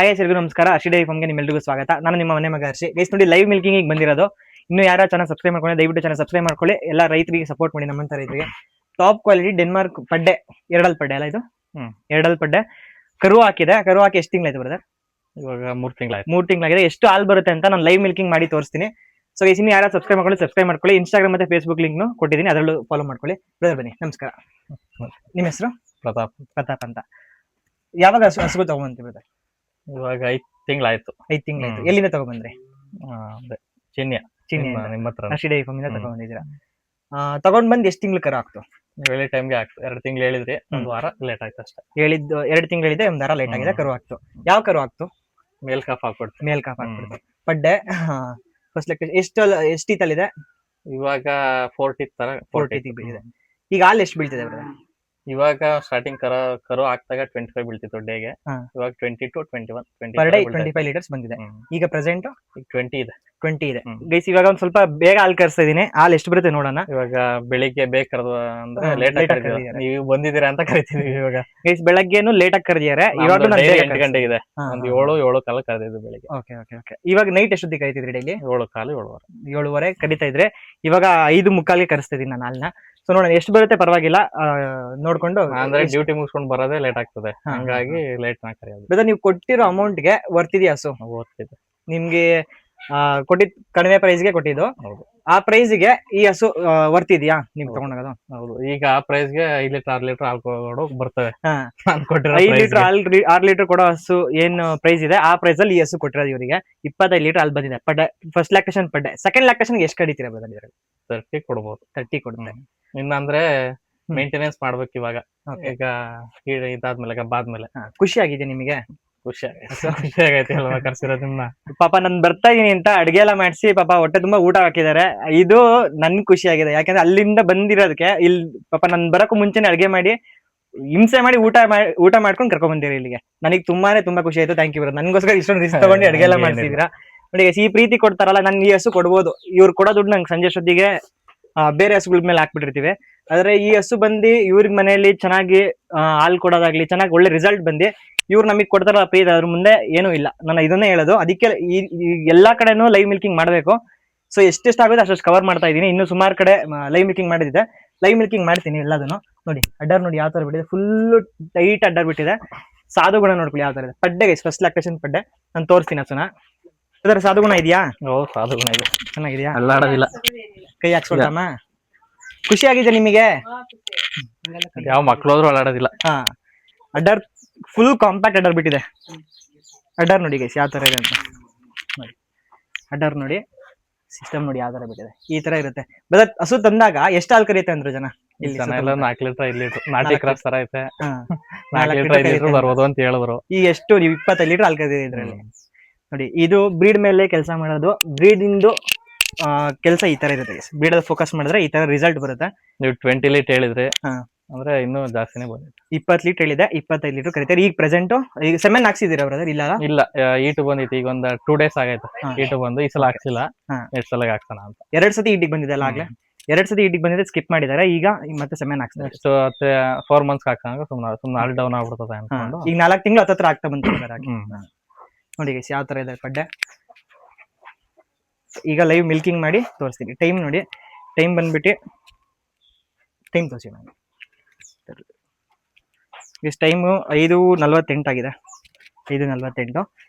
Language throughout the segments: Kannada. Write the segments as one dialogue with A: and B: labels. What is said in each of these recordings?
A: ಹಾಯ್ ಎಲ್ಲರಿಗೂ ನಮಸ್ಕಾರ. ಹರ್ಷಿ ಡೈರಿ ಫಾರ್ಮ್ಗೆ ನಿಮ್ಮೆಲ್ಲರಿಗೂ ಸ್ವಾಗತ. ನಾನು ನಿಮ್ಮ ಮನೆ ಮಗ ಹರ್ಷಿ. ಗೈಸ್ ನೋಡಿ, ಲೈವ್ ಮಿಲ್ಕಿಂಗ್ ಬಂದಿರೋದು. ಇನ್ನು ಯಾರು ಚಾನಲ್ ಸಬ್ಸ್ಕ್ರೈಬ್ ಮಾಡ್ಕೊಳ್ಳಿ, ದಯವಿಟ್ಟು ಚಾನಲ್ ಸಬ್ಸ್ಕ್ರೈಬ್ ಮಾಡ್ಕೊಳ್ಳಿ. ಎಲ್ಲ ರೈತರಿಗೆ ಸಪೋರ್ಟ್ ಮಾಡಿ, ನಮ್ಮಂತ ರೈತರಿಗೆ. ಟಾಪ್ ಕ್ವಾಲಿಟಿ ಡೆನ್ಮಾರ್ಕ್ ಪಡ್ಡೆ, ಎರಡಲ್ ಪಡ್ಡೆ ಅಲ್ಲ ಇದು? ಎರಡಲ್ ಪಡ್ಡೆ ಕರು ಹಾಕಿದೆ. ಕರು ಹಾಕಿ ಎಷ್ಟು ತಿಂಗಳಾಯ್ತು ಬ್ರದರ್?
B: ಇವಾಗ 3 ತಿಂಗಳಾಯ್ತು.
A: 3 ತಿಂಗಳಾಗಿದೆ. ಎಷ್ಟು ಹಾಲು ಬರುತ್ತೆ ಅಂತ ನಾನು ಲೈವ್ ಮಿಲ್ಕಿಂಗ್ ಮಾಡಿ ತೋರಿಸ್ತೀನಿ. ಸೊ ಗೈಸ್, ಇನ್ನು ಯಾರು ಸಬ್ಸ್ಕ್ರೈಬ್ ಮಾಡ್ಕೊಳ್ಳಿ. ಇನ್ಸ್ಟಾಗ್ರಾಮ್ ಮತ್ತೆ ಫೇಸ್ಬುಕ್ ಲಿಂಕ್ ಕೊಟ್ಟಿದ್ದೀನಿ, ಅದರಲ್ಲೂ ಫಾಲೋ ಮಾಡ್ಕೊಳ್ಳಿ. ಬ್ರದರ್ ಬನ್ನಿ. ನಮಸ್ಕಾರ. ನಿಮ್ಮ ಹೆಸರು? ಪ್ರತಾಪ್ ಅಂತ. ಯಾವಾಗ ಹಸುಗಳು ತಗೊಂಡ್ಬಂತೀವಿ ಬ್ರದರ್?
B: ಇವಾಗ 5 ತಿಂಗಳಾಯ್ತು.
A: 5 ತಿಂಗಳಾಯ್ತು. ಎಲ್ಲಿಂದ ತಗೊಂಡ್ಬಂದ್ರಿ?
B: ನಿಮ್ಮ ಹತ್ರ
A: ಹರ್ಷಿ ಡೈರಿ ಫಾರ್ಮ್ ಇಂದ ತಗೊಂಡಿದ್ದೀರಾ? ತಗೊಂಡ್ ಬಂದ್ ಎಷ್ಟು ತಿಂಗಳು ಕರು ಆಗ್ತು?
B: ಹೇಳಿ ಟೈಮ್ಗೆ ಆಗ್ತು. 2 ತಿಂಗಳು ಹೇಳಿದ್ರಿ, 1 ವಾರ ಲೇಟ್ ಆಯ್ತು ಅಷ್ಟೇ.
A: ಹೇಳಿದ್ದು 2 ತಿಂಗಳು ಹೇಳಿದೆ, 1 ವಾರ ಲೇಟ್ ಆಗಿದೆ. ಕರು ಆಗ್ತು. ಯಾವ ಕರು ಆಗ್ತು?
B: ಮೇಲ್ ಕಾಫ್ ಹಾಕ್ಬಿಡ್ತು.
A: ಮೇಲ್ ಕಾಫ್ ಹಾಕ್ಬಿಡ್ತು. ಪಡ್ಡೆ ಫಸ್ಟ್ ಲೆಕ್ಕ ಎಷ್ಟು ಈತಲ್ಲಿದೆ?
B: ಇವಾಗ 40 ತರ
A: 40 ಬೀಳಿದೆ. ಈಗ ಹಾಲು ಎಷ್ಟು ಬೀಳ್ತಿದೆ ಬ್ರದರ್?
B: ಇವಾಗ ಸ್ಟಾರ್ಟಿಂಗ್ ಕರು ಹಾಕ್ದಾಗ 25 ಬೀಳ್ತಿತ್ತು ಡೇಗೆ. ಇವಾಗ 20 to 21
A: ಪರ್ ಡೇ 25 ಲೀಟರ್ಸ್ ಬಂದಿದೆ. ಈಗ ಪ್ರೆಸೆಂಟ್
B: 20 ಇದೆ.
A: 20 ಇದೆ. ಗೈಸ್, ಇವಾಗ ಒಂದ್ ಸ್ವಲ್ಪ ಬೇಗ ಹಾಲು ಕರ್ಸ್ತಾ ಇದೀನಿ. ಹಾಲು ಎಷ್ಟು ಬರುತ್ತೆ ನೋಡೋಣ.
B: ಇವಾಗ ಬೆಳಿಗ್ಗೆ ಬೇಕಾದ್ರು ಅಂದ್ರೆ ಲೇಟ್ ಆಗಿ ನೀವು ಬಂದಿದ್ದೀರಾ ಅಂತ ಕರಿತೀವಿ. ಇವಾಗ
A: ಗೈಸ್, ಬೆಳಗ್ಗೆನು ಲೇಟ್ ಆಗಿ ಕರೆದಿದ್ದಾರೆ. ಇವಾಗ
B: 8 ಗಂಟೆಗೆ ಇದೆ. ಒಂದು 7 ಕಾಲ ಕರೆದಿದ್ದು ಬೆಳಿಗ್ಗೆ.
A: ಓಕೆ. ಇವಾಗ ನೈಟ್ ಎಷ್ಟೊತ್ತಿಗೆ ಕರಿತಿದ್ರಿ? ಡೈಲಿ
B: 7 ಕಾಲು
A: 7:15 ಕರಿತಾ ಇದ್ರೆ, ಇವಾಗ 5:45ಗೆ ಕರೆಸ್ತಾ ಇದೀನಿ ನಾನು ಹಾಲ್ನ. ಸೊ ನೋಡೋಣ ಎಷ್ಟು ಬರುತ್ತೆ, ಪರವಾಗಿಲ್ಲ. ನೋಡ್ಕೊಂಡು
B: ಅಂದ್ರೆ ಡ್ಯೂಟಿ ಮುಗಿಸ್ಕೊಂಡು ಬರೋದೇ ಲೇಟ್ ಆಗ್ತದೆ, ಹಂಗಾಗಿ ಲೇಟ್ ನಾ ಕರೆಯೋದು.
A: ಬ್ರದರ್, ನೀವು ಕೊಟ್ಟಿರೋ ಅಮೌಂಟ್ಗೆ ವರ್ತಿದೆಯಾ ಹಸು?
B: ಓದ್ತಿದೆ.
A: ನಿಮ್ಗೆ ಕೊಟ್ಟಿದ್ ಕಡಿಮೆ ಪ್ರೈಸ್ಗೆ ಕೊಟ್ಟಿದ್ದು.
B: ಹೌದು.
A: ಆ ಪ್ರೈಸ್ಗೆ ಈ ಹಸು ವರ್ತಿದ್ಯಾ ನೀವು ತಗೊಂಡೋಗೋದು?
B: ಹೌದು. ಈಗ ಆ ಪ್ರೈಸ್ಗೆ 5 ಲೀಟರ್ 6 ಲೀಟರ್ ಹಾಲು ಕೊಡೋ ಬರ್ತವೆ.
A: 5 ಲೀಟರ್ 6 ಲೀಟರ್ ಕೊಡೋ ಹಸು ಏನು ಪ್ರೈಸ್ ಇದೆ, ಆ ಪ್ರೈಸ್ ಅಲ್ಲಿ ಈ ಹಸು ಕೊಟ್ಟಿರೋದು ಇವರಿಗೆ 25 ಲೀಟರ್ ಹಾಲು ಬಂದಿದೆ. ಪಡ್ಡೆ ಫಸ್ಟ್ ಲ್ಯಾಕ್ಟೇಷನ್ ಪಡ್ಡೆ. ಸೆಕೆಂಡ್ ಲ್ಯಾಕ್ಟೇಷನ್ ಎಷ್ಟು ಕಡಿತೀರಾ ಬ್ರದರ್ ಇದರಲ್ಲಿ?
B: 30 ಕೊಡ್ಬೋದು.
A: 30 ಕೊಡುತ್ತೆ.
B: ಇನ್ನಂದ್ರೆ ಮೇಂಟೆನೆನ್ಸ್ ಮಾಡ್ಬೇಕು ಇವಾಗ. ಈಗ ಇದಾದ್ಮೇಲೆ ಗಬ್ಬಾದ್ಮೇಲೆ
A: ಖುಷಿ ಆಗಿದೆ ನಿಮಗೆ?
B: ಖುಷಿ ಆಗೈತೆ ಅಲ್ವಾ ಕರ್ಸಿರೋದು ನಿಮ್ನ.
A: ಪಾಪ ನನ್ ಬರ್ತಾ ಇದೀನಿ ಅಂತ ಅಡ್ಗೆ ಎಲ್ಲ ಮಾಡಿಸಿ ಪಾಪ ಹೊಟ್ಟೆ ತುಂಬಾ ಊಟ ಹಾಕಿದ್ದಾರೆ. ಇದು ನನ್ ಖುಷಿ ಆಗಿದೆ, ಯಾಕಂದ್ರೆ ಅಲ್ಲಿಂದ ಬಂದಿರೋದಕ್ಕೆ ಇಲ್ಲಿ ಪಾಪ ನನ್ ಬರಕ್ಕೂ ಮುಂಚೆನೆ ಅಡ್ಗೆ ಮಾಡಿ ಹಿಂಸೆ ಮಾಡಿ ಊಟ ಮಾಡ್ಕೊಂಡು ಕರ್ಕೊಂಡ್ ಬಂದಿರಿ ಇಲ್ಲಿಗೆ. ನನಗೆ ತುಂಬಾ ಖುಷಿ ಆಯ್ತು. Thank you brother. ನನ್ಗೋಸ್ಕರ ಇಷ್ಟೊಂದು ರಿಸ್ಕ್ ತಗೊಂಡು ಅಡ್ಗೆ ಎಲ್ಲ ಮಾಡ್ತಿದ್ದೀರಾ. ನೋಡಿ, ಈ ಪ್ರೀತಿ ಕೊಡ್ತಾರಲ್ಲ, ನನ್ ಈ ಹಸು ಕೊಡ್ಬೋದು. ಇವ್ರು ಕೊಡೋ ದುಡ್ಡು ನಂಗೆ ಸಂಜೆ ಸೊತ್ತಿಗೆ ಬೇರೆ ಹಸುಗಳ ಮೇಲೆ ಹಾಕ್ಬಿಟ್ಟಿರ್ತೀವಿ. ಆದ್ರೆ ಈ ಹಸು ಬಂದು ಇವ್ರ ಮನೆಯಲ್ಲಿ ಚೆನ್ನಾಗಿ ಹಾಲು ಕೊಡೋದಾಗ್ಲಿ, ಚೆನ್ನಾಗಿ ಒಳ್ಳೆ ರಿಸಲ್ಟ್ ಬಂದು ಇವ್ರು ನಮಗ್ ಕೊಡ್ತಾರಲ್ಲ ಪ್ರೀತಿ, ಅದ್ರ ಮುಂದೆ ಏನೂ ಇಲ್ಲ. ನಾನು ಇದನ್ನೇ ಹೇಳೋದು. ಅದಕ್ಕೆ ಎಲ್ಲಾ ಕಡೆನೂ ಲೈವ್ ಮಿಲ್ಕಿಂಗ್ ಮಾಡ್ಬೇಕು. ಸೊ ಎಷ್ಟೆಷ್ಟಾಗುತ್ತೆ ಅಷ್ಟು ಕವರ್ ಮಾಡ್ತಾ ಇದೀನಿ. ಇನ್ನು ಸುಮಾರು ಕಡೆ ಲೈವ್ ಮಿಲ್ಕಿಂಗ್ ಮಾಡಿದ್ದೆ. ಲೈವ್ ಮಿಲ್ಕಿಂಗ್ ಮಾಡ್ತೀನಿ ಎಲ್ಲದನ್ನು. ನೋಡಿ, ಅಡ್ಡರ್ ನೋಡಿ ಯಾವ ತರ ಬಿಟ್ಟಿದೆ, ಫುಲ್ ಟೈಟ್ ಅಡ್ಡರ್ ಬಿಟ್ಟಿದೆ. ಸಾಧುಗುಣ ನೋಡ್ಕೊಳ್ಳಿ ಯಾವ ತರ ಇದೆ. ಪಡ್ಡೆಗೆ ಫಸ್ಟ್ ಲ್ಯಾಕ್ಟೇಷನ್ ಪಡ್ಡೆ ನಾನು ತೋರಿಸ್ತೀನಿ ಹಸುನ. ಅದರ ಸಾಧುಗುಣ ಇದೆಯಾ?
B: ಸಾಧುಗುಣ ಇದೆ.
A: ಚೆನ್ನಾಗಿದ್ಯಾ?
B: ಅಲ್ಲಾಡೋದಿಲ್ಲ.
A: ಕೈ ಹಾಕ್ಸ್ಕೊಳ್ತಮ್ಮ. ಖುಷಿ ಆಗಿದೆ ನಿಮಗೆ?
B: ಯಾವ ಮಕ್ಳು ಹೋದ್ರು ಅಲ್ಲಾಡೋದಿಲ್ಲ.
A: ಅಡ್ಡರ್ ಫುಲ್ ಕಾಂಪ್ಯಾಕ್ಟ್ ಅಡ್ಡರ್ ಬಿಟ್ಟಿದೆ. ಅಡ್ಡರ್ ನೋಡಿ ಗೈಸ್ ಯಾವ ತರ ಇದೆ ಅಂತ ನೋಡಿ. ಅಡ್ಡರ್ ನೋಡಿ, ಸಿಸ್ಟಮ್ ನೋಡಿ ಯಾವ ತರ ಬಿಟ್ಟಿದೆ. ಈ ತರ ಇರುತ್ತೆ. ಬ್ರದರ್, ಹಸು ತಂದಾಗ ಎಷ್ಟು ಹಾಲು ಕರಿಯುತ್ತೆ ಅಂದ್ರು ಜನ? ಇಲ್ಲಿ
B: 4 ಲೀಟರ್ 5 ಲೀಟರ್ ನಾಟಿ ಕ್ರಾಸ್ ತರ ಐತೆ. 4 ಲೀಟರ್ 5 ಲೀಟರ್ ಬರ್ಬೋದು ಅಂತ ಹೇಳಿದ್ರು.
A: ಈಗ ಎಷ್ಟು ನೀವು 25 ಲೀಟರ್ ಹಾಲು ಕರಿದಿದೆ ಇದ್ರಲ್ಲಿ. ನೋಡಿ, ಇದು ಬ್ರೀಡ್ ಮೇಲೆ ಕೆಲಸ ಮಾಡೋದು. ಬ್ರೀಡ್ ಇಂದು ಕೆಲಸ ಈ ತರ ಇರುತ್ತೆ. ಬ್ರೀಡ್ ಅಲ್ಲಿ ಫೋಕಸ್ ಮಾಡಿದ್ರೆ ಈ ತರ ರಿಸಲ್ಟ್ ಬರುತ್ತೆ.
B: ನೀವು 20 ಲೀಟರ್ ಹೇಳಿದ್ರೆ ಅಂದ್ರೆ ಇನ್ನೂ ಜಾಸ್ತಿನೇ ಬಂದಿದೆ.
A: 20 ಲೀಟರ್ ಹೇಳಿದೆ, 25 ಲೀಟರ್ ಕರೀತಾರೆ. ಈಗ ಪ್ರೆಸೆಂಟ್ ಈಗ ಸೆಮೆನ್ ಹಾಕ್ಸಿದೀರಾ ಬ್ರದರ್? ಇಲ್ಲ,
B: ಈಟು ಬಂದಿತ್ತು. ಈಗ ಒಂದು 2 ಡೇಸ್ ಆಗೈತೆ ಈಟು ಬಂದು. ಈ ಸಲ ಹಾಕ್ಸಿಲ್ಲ, ನೆಕ್ಸ್ಟ್ ಸಲ ಹಾಕ್ಸೋಣ ಅಂತ. 2 ಸತಿ ಈಟಿಗೆ ಬಂದಿದೆ ಅಲ್ಲ ಆಗ್ಲೇ? 2 ಸತಿ ಈಟಿಗೆ ಬಂದಿದೆ, ಸ್ಕಿಪ್ ಮಾಡಿದ್ದಾರೆ. ಈಗ ಮತ್ತೆ ಸೆಮೆನ್ ಹಾಕ್ಸ್ತಾರೆ. ನೆಕ್ಸ್ಟ್ 4 ಮಂತ್ಸ್ ಹಾಕ್ಸಂಗ ಸುಮ್ಮನೆ ಹಾಲ್ ಡೌನ್ ಆಗ್ಬಿಡ್ತದೆ ಅನ್ಕೊಂಡು
A: ಈಗ 4 ತಿಂಗಳು ಹತ್ರ ಆಗ್ತಾ ಬಂತು. ನೋಡಿ ಗೈಸ್ ಯಾವ ತರ ಇದೆ ಪಡ್ಡೆ. ಈಗ ಲೈವ್ ಮಿಲ್ಕಿಂಗ್ ಮಾಡಿ ತೋರಿಸ್ತೀನಿ. ಟೈಮ್ ನೋಡಿ, ಟೈಮ್ ಬಂದ್ಬಿಟ್ಟು ಟೈಮ್ ತೋರಿಸಿ ನಾನು. ಇಷ್ಟು ಟೈಮು 5:48 ಆಗಿದೆ. 5:48.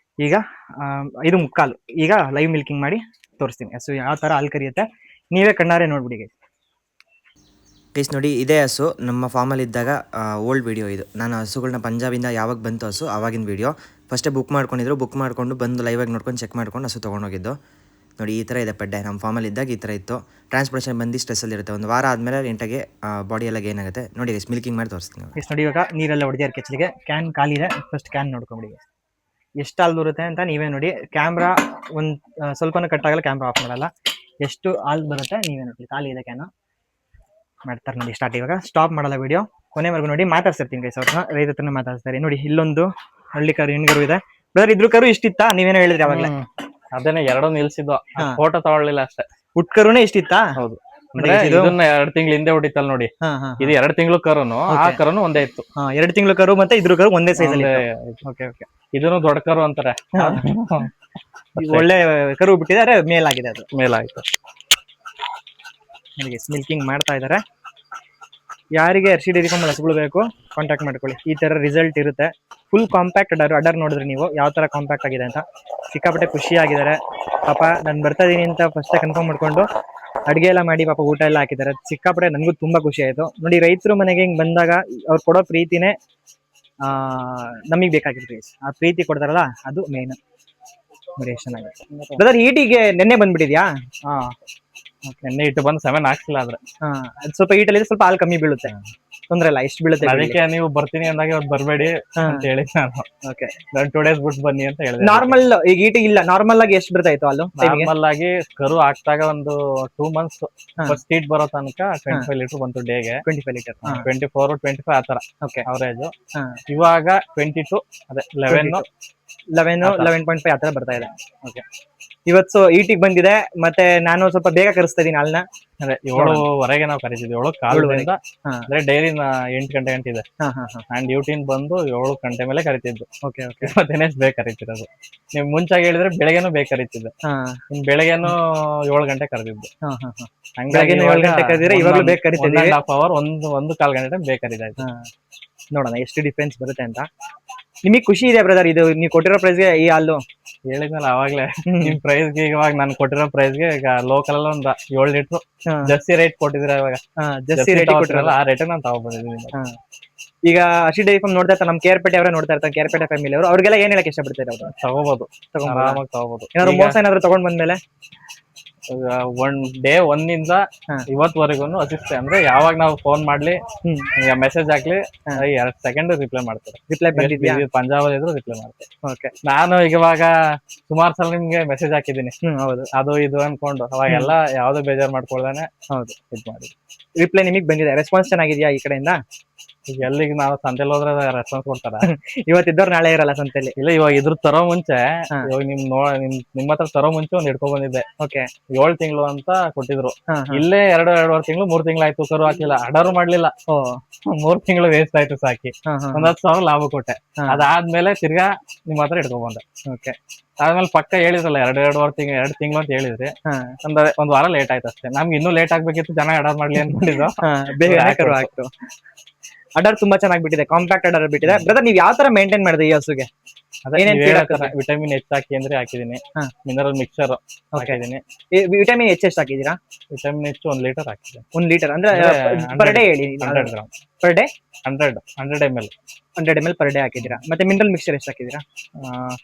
A: ಈಗ 5:45. ಈಗ ಲೈವ್ ಮಿಲ್ಕಿಂಗ್ ಮಾಡಿ ತೋರಿಸ್ತೀನಿ ಹಸು ಯಾವ ಥರ ಹಾಲು ಕರಿಯುತ್ತೆ. ನೀವೇ ಕಣ್ಣಾರೆ ನೋಡ್ಬಿಡಿ
C: ಗೈಸ್. ನೋಡಿ, ಇದೇ ಹಸು ನಮ್ಮ ಫಾರ್ಮಲ್ಲಿ ಇದ್ದಾಗ ಓಲ್ಡ್ ವಿಡಿಯೋ ಇದು. ನಾನು ಹಸುಗಳನ್ನ ಪಂಜಾಬಿಂದ ಯಾವಾಗ ಬಂತು ಹಸು ಆವಾಗಿನ ವಿಡಿಯೋ. ಫಸ್ಟೇ ಬುಕ್ ಮಾಡ್ಕೊಂಡಿದ್ರು. ಬುಕ್ ಮಾಡಿಕೊಂಡು ಬಂದು ಲೈವಾಗಿ ನೋಡ್ಕೊಂಡು ಚೆಕ್ ಮಾಡ್ಕೊಂಡು ಹಸು ತೊಗೊಂಡೋಗಿದ್ದು. ನೋಡಿ, ಈ ಥರ ಇದೆ ಪಡ್ಡೆ. ನಮ್ಮ ಫಾರ್ಮಲ್ಲಿ ಇದ್ದಾಗ ಈ ಥರ ಇತ್ತು. ಟ್ರಾನ್ಸ್ಪೋರ್ಟೇಷನ್ ಬಂದು ಸ್ಟ್ರೆಸ್ಸಲ್ಲಿ ಇರುತ್ತೆ. 1 ವಾರ ಆದಮೇಲೆ ಎಂಟಾಗಿ ಬಾಡಿ ಎಲ್ಲ ಏನಾಗುತ್ತೆ ನೋಡಿ ಗೈಸ್. ಮಿಲ್ಕಿಂಗ್ ಮಾಡಿ ತೋರಿಸ್ತೀನಿ.
A: ನೋಡಿ, ಇವಾಗ ನೀರೆಲ್ಲ ಹೊಡೆದಿದ್ದಾರೆ ಕೆಚ್ಚಲಿಗೆ. ಕ್ಯಾನ್ ಖಾಲಿದೆ. ಫಸ್ಟ್ ಕ್ಯಾನ್ ನೋಡ್ಕೊಂಬಿಡಿ ಎಷ್ಟು ಹಾಲು ಬರುತ್ತೆ ಅಂತ ನೀವೇ ನೋಡಿ. ಕ್ಯಾಮ್ರಾ ಒಂದು ಸ್ವಲ್ಪನೂ ಕಟ್ ಆಗಲ್ಲ, ಕ್ಯಾಮ್ರಾ ಆಫ್ ಮಾಡಲ್ಲ. ಎಷ್ಟು ಹಾಲು ಬರುತ್ತೆ ನೀವೇ ನೋಡಿ. ಖಾಲಿ ಇದೆ ಕ್ಯಾನು. ಮಾಡ್ತಾರೆ ನೋಡಿ ಸ್ಟಾರ್ಟ್. ಇವಾಗ ಸ್ಟಾಪ್ ಮಾಡಲ್ಲ ವಿಡಿಯೋ, ಕೊನೆವರೆಗೂ ನೋಡಿ. ಮಾತಾಡ್ಸಿರ್ತೀನಿ ಗೈಸ್ ಅವ್ರನ್ನ, ರೈತ ಹತ್ರನೇ ಮಾತಾಡ್ತಾರೆ. ನೋಡಿ, ಇಲ್ಲೊಂದು ಹಳ್ಳಿ ಕರು, ಹೆಣ್ಗರು ಇದೆ. ಬ್ರದರ್, ಇದ್ರ ಕರು ಇಷ್ಟಿತ್ತಾ? ನೀವೇನೋ ಹೇಳಿದ್ರಿ ಅವಾಗಲೇ.
B: ಅದೇನೆ 2 ನಿಲ್ಸಿದ್ದು, ಫೋಟೋ ತಗೊಳ್ಳಿಲ್ಲ ಅಷ್ಟೇ.
A: ಉಟ್ಕರುನೇ ಇಷ್ಟಿತ್ತಾ?
B: ಹೌದು. ಅಂದ್ರೆ ಇದನ್ನ 2 ತಿಂಗಳ ಹಿಂದೆ ಹೊಡಿತಲ್ ನೋಡಿ, ಇದು 2 ತಿಂಗಳು ಕರುನು, ಆ ಕರುನು ಒಂದೇ ಇತ್ತು.
A: 2 ತಿಂಗಳು ಕರು ಮತ್ತೆ ಇದ್ರ ಕರು ಒಂದೇ ಸೈಜ್ ಅಲ್ಲಿ.
B: ಇದನ್ನು ದೊಡ್ಡ ಕರು ಅಂತಾರೆ.
A: ಒಳ್ಳೆ ಕರು ಬಿಟ್ಟಿದ್ದಾರೆ, ಮೇಲಾಗಿದೆ, ಅದು
B: ಮೇಲಾಯ್ತು.
A: ಮಿಲ್ಕಿಂಗ್ ಮಾಡ್ತಾ ಇದಾರೆ. ಯಾರಿಗೆ RC ಡೈರಿ ಫಾರ್ಮ್ ಹಸುಗಳು ಬೇಕು ಕಾಂಟ್ಯಾಕ್ಟ್ ಮಾಡ್ಕೊಳ್ಳಿ. ಈ ತರ ರಿಸಲ್ಟ್ ಇರುತ್ತೆ. ಫುಲ್ ಕಾಂಪ್ಯಾಕ್ಟ್ ಅಡರ್ ನೋಡಿದ್ರಿ ನೀವು ಯಾವ ತರ ಕಾಂಪ್ಯಾಕ್ಟ್ ಆಗಿದೆ ಅಂತ. ಸಿಕ್ಕಾಪಟ್ಟೆ ಖುಷಿ ಆಗಿದ್ದಾರೆ ಪಾಪ. ನಾನು ಬರ್ತಾ ಇದೀನಿ ಅಂತ ಫಸ್ಟ್ ಕನ್ಫರ್ಮ್ ಮಾಡ್ಕೊಂಡು ಅಡ್ಗೆ ಎಲ್ಲ ಮಾಡಿ ಪಾಪ ಊಟ ಎಲ್ಲ ಹಾಕಿದ್ದಾರೆ. ಸಿಕ್ಕಾಪಟ್ಟೆ ನನಗೂ ತುಂಬಾ ಖುಷಿ ಆಯ್ತು ನೋಡಿ. ರೈತರು ಮನೆಗೆ ಹಿಂಗ್ ಬಂದಾಗ ಅವ್ರು ಕೊಡೋ ಪ್ರೀತಿನೇ ನಮಗ್ ಬೇಕಾಗಿತ್ತು. ಆ ಪ್ರೀತಿ ಕೊಡ್ತಾರಲ್ಲ ಅದು ಮೇನ್. ನೋಡಿ ಎಷ್ಟು ಚೆನ್ನಾಗಿದೆ ಬ್ರದರ್. ಈಟಿಗೆ ನೆನ್ನೆ ಬಂದ್ಬಿಟ್ಟಿದ್ಯಾ?
B: ನೆನ್ನೆ ಇಟ್ಟು ಬಂದು 7 ಹಾಕ್ಸಿಲ್ಲ. ಆದ್ರೆ
A: ಅದು ಸ್ವಲ್ಪ ಈಟಲ್ಲಿ ಸ್ವಲ್ಪ ಹಾಲು ಕಮ್ಮಿ ಬೀಳುತ್ತೆ, ತೊಂದ್ರೆ ಇಲ್ಲ. ಎಷ್ಟು ಬೀಳುತ್ತೆ
B: ಅದಕ್ಕೆ ನೀವು ಬರ್ತೀನಿ ಅಂದಾಗ ಇವತ್ತು ಬರ್ಬೇಡಿ ಅಂತ ಹೇಳಿ ನಾನು 2 days ಬಿಟ್ಟು ಬನ್ನಿ ಅಂತ ಹೇಳಿದೆ.
A: ನಾರ್ಮಲ್ ಈಗ ಈಟಿ ಇಲ್ಲ, ನಾರ್ಮಲ್ ಆಗಿ ಎಷ್ಟು ಬರ್ತಾ ಇತ್ತು ಹಾಲು?
B: ನಾರ್ಮಲ್ ಆಗಿ ಕರು ಹಾಕ್ದಾಗ ಒಂದು 2 months ಫಸ್ಟ್ ಹೀಟ್ ಬರೋ ತನಕ 25 ಲೀಟರ್ ಬಂತು ಡೇಗೆ.
A: 25 ಲೀಟರ್,
B: 24, 25 ಆತರ ಅವರೇಜ್. ಇವಾಗ 22, ಅದೇ
A: 11.5 ಆತರ ಬರ್ತಾ ಇದೆ. ಇವತ್ತು ಈಟಿಗೆ ಬಂದಿದೆ. ಮತ್ತೆ ನಾನು ಸ್ವಲ್ಪ ಬೇಗ ಕರೆಸ್ತಾ ಇದೀನಿ ಹಾಲ್ನ.
B: ಅದೇ 7:00ವರೆಗೆ ನಾವು ಕರಿತಿದ್ವಿ. 7:15 ಅಂದ್ರೆ ಡೈರಿ 8 ಗಂಟೆ ಗಂಟಿದೆ. ನಾನ್ ಡ್ಯೂಟಿನ್ ಬಂದು 7 ಗಂಟೆ ಮೇಲೆ ಕರಿತಿದ್ದು. ದಿನೇಶ್ ಬೇಗ ಕರಿತಿರೋದು. ನೀವು ಮುಂಚಾಗಿ ಹೇಳಿದ್ರೆ ಬೆಳಗ್ಗೆನೂ ಬೇಗ ಕರಿತಿದ್ದೆ. ಬೆಳಗ್ಗೆನೂ 7 ಗಂಟೆ ಕರೆದಿದ್ದು.
A: ಹಂಗಾಗಿ 7 ಗಂಟೆ ಕರೆದಿದ್ರೆ ಇವಾಗಲೂ ಬೇಗ ಕರಿತಿದ್ದೀವಿ.
B: 1.5 hour 1 ಕಾಲ್ ಗಂಟೆ ಬೇಗ ಕರಿದಾಯ್ತು.
A: ನೋಡೋಣ ಎಷ್ಟು ಡಿಫ್ರೆನ್ಸ್ ಬರುತ್ತೆ ಅಂತ. ನಿಮಗ್ ಖುಷಿ ಇದೆ ಬ್ರದರ್ ಇದು ನೀವು ಕೊಟ್ಟಿರೋ ಪ್ರೈಸ್ಗೆ ಈ ಹಾಲು?
B: ಹೇಳಿದ್ನಲ್ಲ ಅವಾಗ್ಲೇ, ನಿಮ್ ಪ್ರೈಸ್ಗೆ ಇವಾಗ ನಾನು ಕೊಟ್ಟಿರೋ ಪ್ರೈಸ್ಗೆ ಈಗ ಲೋಕಲ್ ಅಲ್ಲಿ ಒಂದು 7 ಲೀಟರ್ ಜರ್ಸಿ ರೇಟ್ ಕೊಟ್ಟಿದ್ರೆ ಇವಾಗ
A: ಜರ್ಸಿ ರೇಟ್ ಕೊಟ್ಟಿರಲ್ಲ,
B: ಆ ರೇಟ್ ನಾನು ತಗೊಬಂದಿದ್ದೀನಿ.
A: ಈಗ RC ಡೈರಿ ಫಾರ್ಮ್ ನೋಡ್ತಾ ಇರ್ತಾರೆ, ನಮ್ ಕೇರ್ಪೇಟೆ ಅವರೇ ನೋಡ್ತಾ ಇರ್ತಾರೆ, ಕೇರ್ಪೇಟೆ ಫ್ಯಾಮಿಲಿ ಅವರು. ಅವ್ರಿಗೆಲ್ಲ ಏನ್ ಹೇಳಕ್ ಇಷ್ಟಪಡ್ತಾರೆ? ಅವ್ರು
B: ತಗೋಬಹುದು, ಆರಾಮಾಗಿ ತಗೋಬಹುದು.
A: ಏನಾದ್ರು ಮೋಸ ಏನಾದ್ರು ತಗೊಂಡ್ ಬಂದ್ಮೇಲೆ
B: 1 day 1 ಇಂದ ಇವತ್ವರೆಗೂ ಅಸಿಸ್ಟೆ ಅಂದ್ರೆ ಯಾವಾಗ ನಾವು ಫೋನ್ ಮಾಡ್ಲಿ, ಮೆಸೇಜ್ ಹಾಕ್ಲಿ 2 ಸೆಕೆಂಡ್ ರಿಪ್ಲೈ ಮಾಡ್ತಾರೆ. ಪಂಜಾಬ್ ಇದ್ರು ರಿಪ್ಲೈ ಮಾಡ್ತಾರೆ. ನಾನು ಇವಾಗ ಸುಮಾರು ಸಲ ನಿಮ್ಗೆ ಮೆಸೇಜ್ ಹಾಕಿದ್ದೀನಿ, ಅದು ಇದು ಅನ್ಕೊಂಡು. ಅವಾಗೆಲ್ಲ ಯಾವ್ದು ಬೇಜಾರ್ ಮಾಡ್ಕೊಳ್ದಾನೆ ಇದ್ ಮಾಡಿ
A: ರಿಪ್ಲೈ ನಿಮಗ್ ಬಂದಿದೆ. ರೆಸ್ಪಾನ್ಸ್ ಚೆನ್ನಾಗಿದ್ಯಾ ಈ ಕಡೆಯಿಂದ?
B: ಈಗ ಎಲ್ಲಿಗೆ ನಾವು ಸಂತೆಲಿ ಹೋದ್ರೆ ರೆಸ್ಪಾನ್ಸ್ ಕೊಡ್ತಾರ?
A: ಇವತ್ತಿದ್ದವ್ರು ನಾಳೆ ಇರಲ್ಲ ಸಂತೆಲಿ.
B: ಇಲ್ಲ, ಇವಾಗ ಇದ್ರ ತರೋ ಮುಂಚೆ, ಇವಾಗ ನಿಮ್ ಹತ್ರ ತರೋ ಮುಂಚೆ ಒಂದ್ ಹಿಡ್ಕೊಂಡ್ ಬಂದಿದ್ದೆ. 7 ತಿಂಗಳು ಅಂತ ಕೊಟ್ಟಿದ್ರು. ಇಲ್ಲೇ 2.5 ತಿಂಗಳು 3 ತಿಂಗಳಾಯ್ತು ಕರು ಹಾಕಿಲ್ಲ, ಅಡರು ಮಾಡ್ಲಿಲ್ಲ. 3 ತಿಂಗಳು ವೇಸ್ಟ್ ಆಯ್ತು ಸಾಕಿ. 10,000 ಲಾಭ ಕೊಟ್ಟೆ. ಅದಾದ್ಮೇಲೆ ತಿರ್ಗಾ ನಿಮ್ ಹತ್ರ ಹಿಡ್ಕೊಂಡ್ ಬಂದೆ. ಆದ್ಮೇಲೆ ಪಕ್ಕ ಹೇಳಿದ್ರಲ್ಲ 2 ತಿಂಗಳು ಅಂತ ಹೇಳಿದ್ರಿ. ಒಂದ್ ವಾರ ಲೇಟ್ ಆಯ್ತು ಅಷ್ಟೇ. ನಮ್ಗೆ ಇನ್ನೂ ಲೇಟ್ ಆಗ್ಬೇಕಿತ್ತು, ಜನ ಅಡರ್ ಮಾಡ್ಲಿ ಅನ್ಕೊಂಡಿದ್ರು.
A: ಬೇಗ ಆಯ್ತು. ಅಡರ್ ತುಂಬಾ ಚೆನ್ನಾಗಿ ಬಿಟ್ಟಿದೆ, ಕಾಂಪ್ಯಾಕ್ಟ್ ಅಡರ್ ಬಿಟ್ಟಿದೆ. ಬ್ರದರ್ ನೀವು ಯಾವ ತರ ಮೇಂಟೈನ್ ಮಾಡಿದ್ರಿ ಈ ಹಸುಗೆ?
B: ವಿಟಮಿನ್ ಹೆಚ್ಚು ಹಾಕಿ ಅಂದ್ರೆ ಹಾಕಿದೀನಿ, ಮಿನರಲ್ ಮಿಕ್ಸರ್ ಹಾಕಿದೀನಿ.
A: ವಿಟಮಿನ್ ಎಷ್ಟು ಹಾಕಿದೀರಾ?
B: ವಿಟಮಿನ್ ಹೆಚ್ಚು 1 ಲೀಟರ್ ಹಾಕಿದೆ.
A: 1 ಲೀಟರ್ ಅಂದ್ರೆ ಪರ್ ಡೇ ಹೇಳಿ.
B: 100 gram
A: per day,
B: 100 ml
A: 100 ml per day ಹಾಕಿದೀರಾ. ಮತ್ತೆ ಮಿನರಲ್ ಮಿಕ್ಸರ್ ಎಷ್ಟು ಹಾಕಿದೀರಾ?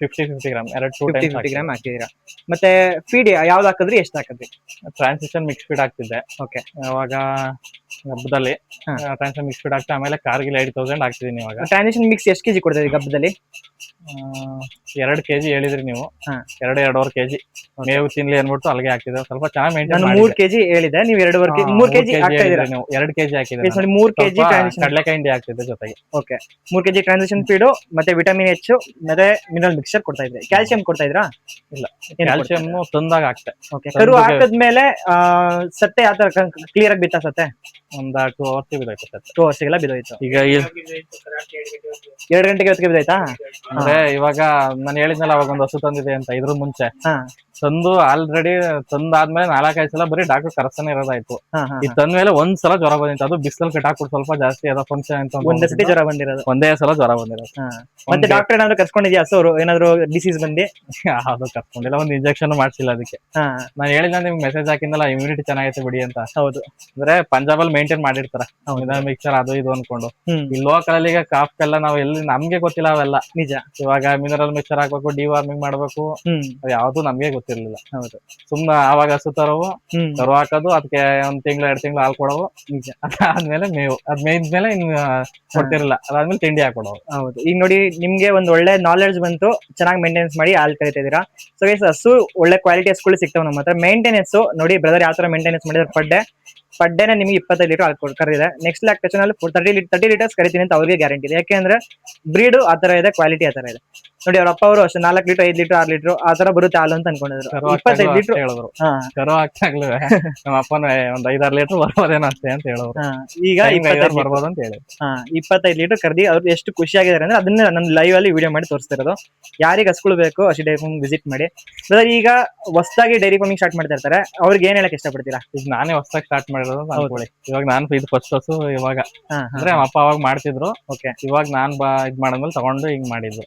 B: 50 ಗ್ರಾಮ್
A: 50 ಗ್ರಾಮ್ ಹಾಕಿದೀರಾ. ಮತ್ತೆ ಫೀಡ್ ಯಾವ್ದು ಹಾಕಿದ್ರಿ, ಎಷ್ಟು ಹಾಕಿದ್ರಿ?
B: ಟ್ರಾನ್ಸಿಷನ್ ಮಿಕ್ಸ್ ಫೀಡ್ ಹಾಕ್ತಿದ್ದೆ. ಅವಾಗ ಹಬ್ಬದಲ್ಲಿ ಟ್ರಾನ್ಸಿಷನ್ ಮಿಕ್ಸ್ ಫೀಡ್ ಹಾಕ್ತಾ, ಆಮೇಲೆ ಕಾರ್ಗಿಲ್ 8000 ಹಾಕ್ತಿದೀನಿ. ಇವಾಗ
A: ಟ್ರಾನ್ಸಿಷನ್ ಮಿಕ್ಸ್ ಎಷ್ಟು ಕೆಜಿ ಕೊಡ್ತಾ ಇದೀವಿ ಹಬ್ಬದಲ್ಲಿ?
B: 2 kg ಹೇಳಿದ್ರಿ ನೀವು. 2.5 kg ಮೇವು ತಿನ್ಲಿ ಅನ್ಬಿಟ್ಟು ಅಲ್ಲಿಗೆ ಹಾಕಿದ್ರೆ ಸ್ವಲ್ಪ ಚೆನ್ನಾಗಿ ಮೇಂಟೈನ್ ಮಾಡಿ.
A: 3 kg ಹೇಳಿದೆ, ನೀವು 3 kg ಹಾಕ್ತಾ ಇದೀರಾ.
B: ನೀವು 2 kg ಹಾಕಿದ್ರೆ
A: 3 kg
B: ಕಡಲೆಕಾಯಿ ಹಿಂಡಿ ಹಾಕ್ತಿದ್ದೆ ಜೊತೆಗೆ.
A: 3 kg ಟ್ರಾನ್ಸಿಷನ್ ಫೀಡ್, ಮತ್ತೆ ವಿಟಮಿನ್ ಹೆಚ್ಚು, ಮತ್ತೆ ಮಿನರಲ್ ಮಿಕ್ಸರ್ ಕೊಡ್ತಾ ಇದ್ರಿ. ಕ್ಯಾಲ್ಸಿಯಂ ಕೊಡ್ತಾ ಇದ್ರಾ?
B: ಇಲ್ಲ, ಕ್ಯಾಲ್ಸಿಯಂ ತಂದಾಗ ಹಾಕ್ತೆ.
A: ಕರು ಹಾಕದ್ಮೇಲೆ ಸತ್ತೆ ಯಾವ ತರ ಕ್ಲಿಯರ್ ಆಗಿ ಬಿತ್ತಾ? ಸತ್ತೆ
B: ಒಂದ್ 2 hours ಬಿದ್ದೋಯ್ತು.
A: 2 hours ಬಿದ್ದೋಯ್ತು.
B: ಈಗ
A: 2 ಗಂಟೆಗೆ ಹೊತ್ತಿಗೆ ಬಿದ್ದಾಯ್ತಾ?
B: ಅಂದ್ರೆ ಇವಾಗ ನಾನು ಹೇಳಿದ್ನಲ್ಲ ಅವಾಗ ಒಂದು ಹಸು ತಂದಿದೆ ಅಂತ. ಇದ್ರ ಮುಂಚೆ ತಂದು ಆಲ್ರೆಡಿ ತಂದಾದ್ಮೇಲೆ 4-5 ಸಲ ಬರೀ ಡಾಕ್ಟರ್ ಕರೆಸ್ತಾನೆ ಇರೋದಾಯ್ತು. ಇದು ತಂದ್ಮೇಲೆ 1 ಸಲ ಜ್ವರ ಬಂದಿತ್ತು. ಅದು ಬಿಸಿಲಲ್ಲಿ ಕಟ್ಟಾಕ್ಬಿಟ್ಟು ಸ್ವಲ್ಪ ಜಾಸ್ತಿ ಅದ ಫಂಕ್ಷನ್ ಅಂತ
A: ಒಂದೇ ಸಲ ಜ್ವರ ಬಂದಿರೋದು. ಮತ್ತೆ ಡಾಕ್ಟರ್ ಏನಾದ್ರು ಕರ್ಸ್ಕೊಂಡಿದ್ಯಾ ಹಸು? ಏನಾದ್ರು ಡಿಸೀಸ್ ಬಂದಿ?
B: ಯಾವ್ದು ಕರ್ಸ್ಕೊಂಡಿಲ್ಲ, ಒಂದು ಇಂಜೆಕ್ಷನ್ ಮಾಡ್ಸಿಲ್ಲ ಅದಕ್ಕೆ. ನಾನು ಹೇಳಿದ್ನ ನಿಮ್ಗೆ ಮೆಸೇಜ್ ಹಾಕಿದ್ನಲ್ಲ ಇಮ್ಯುನಿಟಿ ಚೆನ್ನಾಗೈತೆ ಬಿಡಿ ಅಂತ.
A: ಹೌದು,
B: ಅಂದ್ರೆ ಪಂಜಾಬ್ ಅಲ್ಲಿ ಮೇಂಟೈನ್ ಮಾಡಿರ್ತಾರ ಮಿಕ್ಸರ್ ಅದು ಇದು ಅನ್ಕೊಂಡು. ಈ ಲೋಕಲ್ ಅಲ್ಲಿ ಈಗ ಕಾಫ್ಗೆಲ್ಲ ನಾವು ಎಲ್ಲಿ ನಮ್ಗೆ ಗೊತ್ತಿಲ್ಲ ಅವೆಲ್ಲ.
A: ನಿಜ.
B: ಇವಾಗ ಮಿನರಲ್ ಮಿಕ್ಸರ್ ಹಾಕ್ಬೇಕು, ಡಿವಾರ್ಮಿಂಗ್ ಮಾಡ್ಬೇಕು, ಯಾವ್ದು ನಮ್ಗೆ ಗೊತ್ತಿರ್ಲಿಲ್ಲ.
A: ಹೌದು,
B: ಸುಮ್ನ ಆವಾಗ ಹಸು ತರೋವು, ಕರು ಹಾಕೋದು, ಅದಕ್ಕೆ 1 ತಿಂಗಳು 2 ತಿಂಗಳು ಹಾಲು ಕೊಡೋವು. ನಿಜ. ಅದಾದ್ಮೇಲೆ ಮೇವು, ಅದ್ ಮೇಯ್ದ್ಮೇಲೆ ಇನ್ ಕೊಡ್ತಿರ್ಲಿಲ್ಲ. ಅದಾದ್ಮೇಲೆ ತಿಂಡಿ ಹಾಕೊಡೋವು.
A: ಹೌದು. ಈಗ ನೋಡಿ ನಿಮ್ಗೆ ಒಂದ್ ಒಳ್ಳೆ ನಾಲೆಡ್ಜ್ ಬಂತು, ಚೆನ್ನಾಗಿ ಮೇಂಟೆನೆನ್ಸ್ ಮಾಡಿ ಹಾಲು ಕರಿತಾ ಇದೀರಾ. ಸೊ ಹಸು ಒಳ್ಳೆ ಕ್ವಾಲಿಟಿ ಹಸುಗಳು ಸಿಗ್ತಾವ ನಮ್ಮ ಹತ್ರ. ಮೇಂಟೆನೆನ್ಸ್ ನೋಡಿ ಬ್ರದರ್ ಯಾವ ತರ ಮೇಂಟೆನೆನ್ಸ್ ಮಾಡಿದ್ರೆ ಪರ್ ಡೇ ಪಡ್ಡೆನೆ ನಿಮ್ಗೆ 25 ಲೀಟರ್ ಹಾಲು ಕರೆದಿದೆ. ನೆಕ್ಸ್ಟ್ ಲ್ಯಾಕ್ಟೇಷನ್ ಅಲ್ಲಿ 30 ಲೀಟರ್ಸ್ ಕರಿತೀನಿ ಅಂತ ಅವ್ರಿಗೆ ಗ್ಯಾರಂಟಿ ಇದೆ. ಯಾಕೆಂದ್ರೆ ಬ್ರೀಡ್ ಆ ತರ ಇದೆ, ಕ್ವಾಲಿಟಿ ಆ ತರ ಇದೆ. ನೋಡಿ ಅವ್ರ ಅಪ್ಪ ಅವರು ಅಷ್ಟೇ 4 ಲೀಟರ್ 5 ಲೀಟರ್ 6 ಲೀಟರ್ ಆ ತರ ಬರುತ್ತೆ ಹಾಲು ಅಂತ ಅನ್ಕೊಂಡಿದ್ರು. 25 ಲೀಟರ್
B: ಹೇಳಿದ್ರು
A: ಹಾ
B: ಕರು ಹಾಕ್ತಾಗ್ಲೂ ನಮ್ಮ ಅಪ್ಪನ ಒಂದ್ 5-6 ಲೀಟರ್ ಬರ್ಬೋದೇನೋ ಅಷ್ಟೇ ಅಂತ ಹೇಳೋರು.
A: ಈಗ 25
B: ಬರ್ಬೋದು ಅಂತ ಹೇಳಿ
A: 25 ಲೀಟರ್ ಕರ್ದಿ ಅವ್ರು ಎಷ್ಟು ಖುಷಿಯಾಗಿದ್ದಾರೆ ಅಂದ್ರೆ ಅದನ್ನ ನಾನು ಲೈವ್ ಅಲ್ಲಿ ವಿಡಿಯೋ ಮಾಡಿ ತೋರಿಸ್ತಿರೋದು. ಯಾರಿಗೆ ಹಸುಗಳು ಬೇಕು ಅಷ್ಟು ಡೈರಿ ಫಾರ್ಮ್ ವಿಸಿಟ್ ಮಾಡಿ. ಈಗ ಹೊಸದಾಗಿ ಡೈರಿ ಫಾರ್ಮಿಂಗ್ ಸ್ಟಾರ್ಟ್ ಮಾಡ್ತಾ ಇರ್ತಾರೆ, ಅವ್ರಿಗೆ ಏನ್ ಹೇಳಕ್ ಇಷ್ಟಪಡ್ತೀರಾ?
B: ಈಗ ನಾನೇ ಹೊಸದಾಗಿ ಸ್ಟಾರ್ಟ್ ಮಾಡಿರೋದು ಅನ್ಕೊಳ್ಳಿ. ಇವಾಗ ನಾನು ಇದು ಫಸ್ಟ್ ಹಸು ಇವಾಗ ಅಂದ್ರೆ ನಮ್ಮ ಅಪ್ಪ ಅವಾಗ ಮಾಡ್ತಿದ್ರು.
A: ಓಕೆ,
B: ಇವಾಗ ನಾನ್ ಇದ್ ಮಾಡಿದ್ಮೇಲೆ ತಗೊಂಡು ಹಿಂಗ್ ಮಾಡಿದ್ದು.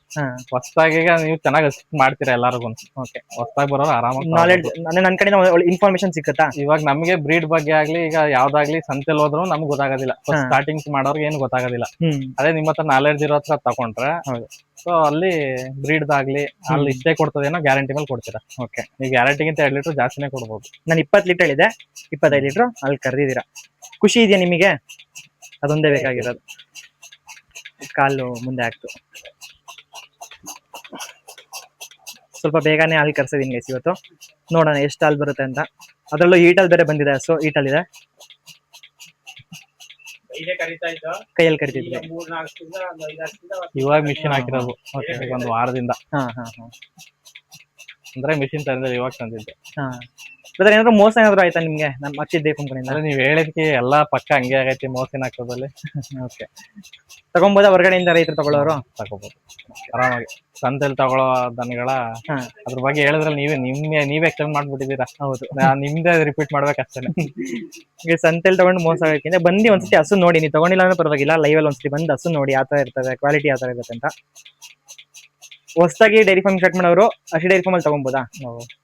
B: ಹೊಸದಾಗಿ ಈಗ ನೀವು ಚೆನ್ನಾಗಿ ಮಾಡ್ತೀರಾ ಎಲ್ಲಾರ್ಗು. ಓಕೆ, ಹೊಸದಾಗಿ ಬರೋರು ಆರಾಮಾಗಿ
A: ನಾಲೆಡ್ಜ್ ನನ್ನ ಕಡೆ ಇನ್ಫಾರ್ಮೇಶನ್ ಸಿಕ್ಕತ್ತಾ?
B: ಇವಾಗ ನಮಗೆ ಬ್ರೀಡ್ ಬಗ್ಗೆ ಆಗ್ಲಿ ಈಗ ಯಾವ್ದಾಗ್ಲಿ ಸಂತೆಲ್ ಹೋದ್ರು ನಮ್ಗೆ ಗೊತ್ತಾಗೋದಿಲ್ಲ. ಸ್ಟಾರ್ಟಿಂಗ್ ಮಾಡೋರ್ಗೆ ಏನು ಗೊತ್ತಾಗೋದಿಲ್ಲ. ಅದೇ ನಿಮ್ಮ ಹತ್ರ ನಾಲೆಡ್ಜ್ ಇರೋ ಹತ್ರ ತಗೊಂಡ್ರೆ ಸೊ ಅಲ್ಲಿ ಬ್ರೀಡ್ದಾಗ್ಲಿ ಅಲ್ಲಿ ಇಷ್ಟೇ ಕೊಡ್ತದೇನೋ ಗ್ಯಾರಂಟಿ ಮೇಲೆ ಕೊಡ್ತೀರಾ. ಓಕೆ, ನೀವು ಗ್ಯಾರಂಟಿಗಿಂತ 2 ಲೀಟರ್ ಜಾಸ್ತಿನೇ ಕೊಡ್ಬೋದು.
A: ನಾನು 20 ಲೀಟರ್ ಇದೆ, 25 ಲೀಟರ್ ಅಲ್ಲಿ ಕರೆದಿದ್ದೀರಾ. ಖುಷಿ ಇದೆಯಾ ನಿಮಗೆ? ಅದೊಂದೇ ಬೇಕಾಗಿರೋದು. ಕಾಲು ಮುಂದೆ ಆಗ್ತು. ಸ್ವಲ್ಪ ಬೇಗನೆ ಹಾಲು ಕರ್ಸಿದೀನಿ ಗೈಸ್ ಇವತ್ತು. ನೋಡೋಣ ಎಷ್ಟು ಹಾಲು ಬರುತ್ತೆ ಅಂತ. ಅದರಲ್ಲೂ ಈಟಲ್ ಬೇರೆ ಬಂದಿದೆ, ಸೊ ಈಟಲ್ ಇದೆ. ಕೈಯಲ್ಲಿ ಕರಿತಿದ್ವಿ,
B: ಇವಾಗ ಮಿಷಿನ್ ಹಾಕಿರೋದು ಒಂದು ವಾರದಿಂದ. ಅಂದ್ರೆ ಮಿಷಿನ್ ತಂದಿದ್ದು ಇವಾಗ ತಂದಿದ್ದು.
A: ಏನಾದ್ರು ಮೋಸ ಏನಾದ್ರು ಆಯ್ತಾ ನಿಮ್ಗೆ ನಮ್ಮ ಹಚ್ಚಿದ್ದೆ ಕಂಪನಿಯಿಂದ?
B: ನೀವ್ ಹೇಳಿದ್ಕೆ ಎಲ್ಲಾ ಪಕ್ಕ ಹಂಗೆ ಆಗೈತಿ ಮೋಸಿನ ಹಾಕೋದಲ್ಲಿ.
A: ಓಕೆ, ತಗೊಂಬೋದಾ ಹೊರಗಡೆಯಿಂದ ರೈತರು ತಗೊಳ್ಳೋರು?
B: ತಗೋಬಹುದು ಆರಾಮಾಗಿ. ಸಂತೆಲ್ ತಗೊಳ್ಳೋ ದನಗಳ ಅದ್ರ ಬಗ್ಗೆ ಹೇಳಿದ್ರಲ್ಲಿ ನೀವೇ ಎಕ್ಸ್ಪ್ಲೇನ್ ಮಾಡ್ಬಿಟ್ಟಿದ್ದೀರಾ. ಹೌದು, ನಿಮ್ದೇ ರಿಪೀಟ್ ಮಾಡ್ಬೇಕಷ್ಟೇನೆ.
A: ಈಗ ಸಂತೆಲ್ ತಗೊಂಡು ಮೋಸ ಆಗಕ್ಕಿಂತ ಬಂದು ಒಂದ್ಸತಿ ಹಸು ನೋಡಿ. ನೀವು ತಗೊಂಡಿಲ್ಲ ಅಂದ್ರೆ ಪರವಾಗಿಲ್ಲ, ಲೈವ್ ಅಲ್ಲಿ ಒಂದ್ಸತಿ ಬಂದು ಹಸು ನೋಡಿ ಯಾವ ತರ ಇರ್ತದೆ, ಕ್ವಾಲಿಟಿ ಯಾವ ತರ ಇರುತ್ತೆ ಅಂತ. ಹೊಸದಾಗಿ ಡೈರಿ ಫಾರ್ಮ್ ಸ್ಟಾರ್ಟ್ ಮಾಡೋರು ಅಷ್ಟೇ ಡೈರಿ ಫಾರ್ಮ್ ಅಲ್ಲಿ ತಗೊಂಬೋದಾ?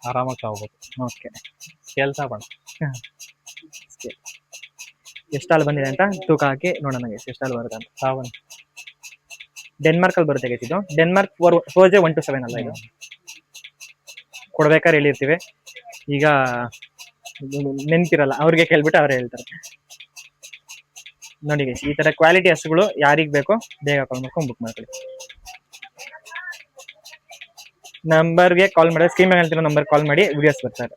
B: ಆರಾಮಾಗಿ ತಗೋಬಹುದು.
A: ಓಕೆ,
B: ಸ್ಕೇಲ್ ತಗೊಂಡು
A: ಎಷ್ಟು ಹಾಲು ಬಂದಿದೆ ಅಂತ ತೂಕ ಹಾಕಿ ನೋಡೋಣ ಎಷ್ಟು ಹಾಲು ಬರುತ್ತೆ ಅಂತ. ಡೆನ್ಮಾರ್ಕ್ ಅಲ್ಲಿ ಬರುತ್ತೆ ಗೈಸ್ ಇದು. ಡೆನ್ಮಾರ್ಕ್ 4J127 ಅಲ್ಲ ಇದು. ಕೊಡ್ಬೇಕಾದ್ರೆ ಹೇಳಿರ್ತೀವಿ, ಈಗ ನೆನ್ಪಿರಲ್ಲ ಅವ್ರಿಗೆ ಕೇಳ್ಬಿಟ್ಟು ಅವ್ರು ಹೇಳ್ತಾರೆ. ನೋಡಿ ಗೈಸ್, ಈ ತರ ಕ್ವಾಲಿಟಿ ಹಸುಗಳು ಯಾರಿಗ್ ಬೇಕೋ ಬೇಗ ಕಾಲ್ ಮಾಡ್ಕೊಂಡು ಬುಕ್ ಮಾಡ್ಕೊಳ್ಳಿ. ನಂಬರ್ಗೆ ಕಾಲ್ ಮಾಡಿ, ಸ್ಕ್ರೀನ್ ಮೇಲೆ ಹೇಳ್ತಿರೋ ನಂಬರ್ ಕಾಲ್ ಮಾಡಿ, ವಿಡಿಯೋಸ್ ಬರ್ತಾರೆ.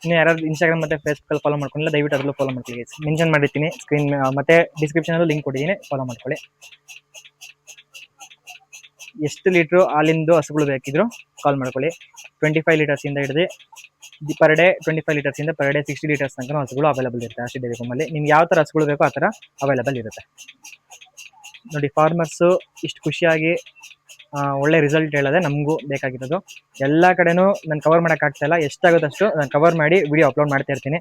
A: ಇನ್ನು ಯಾರಾದ್ರು ಇನ್ಸ್ಟಾಗ್ರಾಮ್ ಮತ್ತೆ ಫೇಸ್ಬುಕ್ ಅಲ್ಲಿ ಫಾಲೋ ಮಾಡ್ಕೊಂಡಿಲ್ಲ ದಯವಿಟ್ಟು ಅದರಲ್ಲೂ ಫಾಲೋ ಮಾಡ್ಕೊಳ್ಳಿ. ಮೆನ್ಷನ್ ಮಾಡಿರ್ತೀನಿ ಸ್ಕ್ರೀನ್ ಮತ್ತೆ ಡಿಸ್ಕ್ರಿಪ್ಷನ್ ಅಲ್ಲಿ ಲಿಂಕ್ ಕೊಟ್ಟಿದ್ದೀನಿ, ಫಾಲೋ ಮಾಡ್ಕೊಳ್ಳಿ. ಎಷ್ಟು ಲೀಟ್ರು ಹಾಲಿಂದು ಹಸುಗಳು ಬೇಕಿದ್ರು ಕಾಲ್ ಮಾಡ್ಕೊಳ್ಳಿ. 25 ಲೀಟರ್ಸ್ ಇಂದ ಹಿಡಿದು ಪರ್ ಡೇ 25 ಲೀಟರ್ಸ್ ಇಂದ ಪರ್ ಡೇ 60 ಲೀಟರ್ಸ್ ತನಕ ಹಸುಗಳು ಅವೈಲೇಬಲ್ ಇರುತ್ತೆ ಅಷ್ಟೇ ಡೈರಿ ಫಾರ್ಮ್ ಅಲ್ಲಿ. ನಿಮ್ಗೆ ಯಾವ ತರ ಹಸುಗಳು ಬೇಕೋ ಆ ತರ ಅವೈಲೇಬಲ್ ಇರುತ್ತೆ. ನೋಡಿ, ಫಾರ್ಮರ್ಸು ಇಷ್ಟು ಖುಷಿಯಾಗಿ ಒಳ್ಳೆ ರಿಸಲ್ಟ್ ಹೇಳೋದೆ ನಮಗೂ ಬೇಕಾಗಿರೋದು. ಎಲ್ಲ ಕಡೆನೂ ನಾನು ಕವರ್ ಮಾಡಕ್ ಆಗ್ತಾ ಇಲ್ಲ, ಎಷ್ಟಾಗುತ್ತೆ ಅಷ್ಟು ನಾನು ಕವರ್ ಮಾಡಿ ವಿಡಿಯೋ ಅಪ್ಲೋಡ್ ಮಾಡ್ತಾ ಇರ್ತೀನಿ.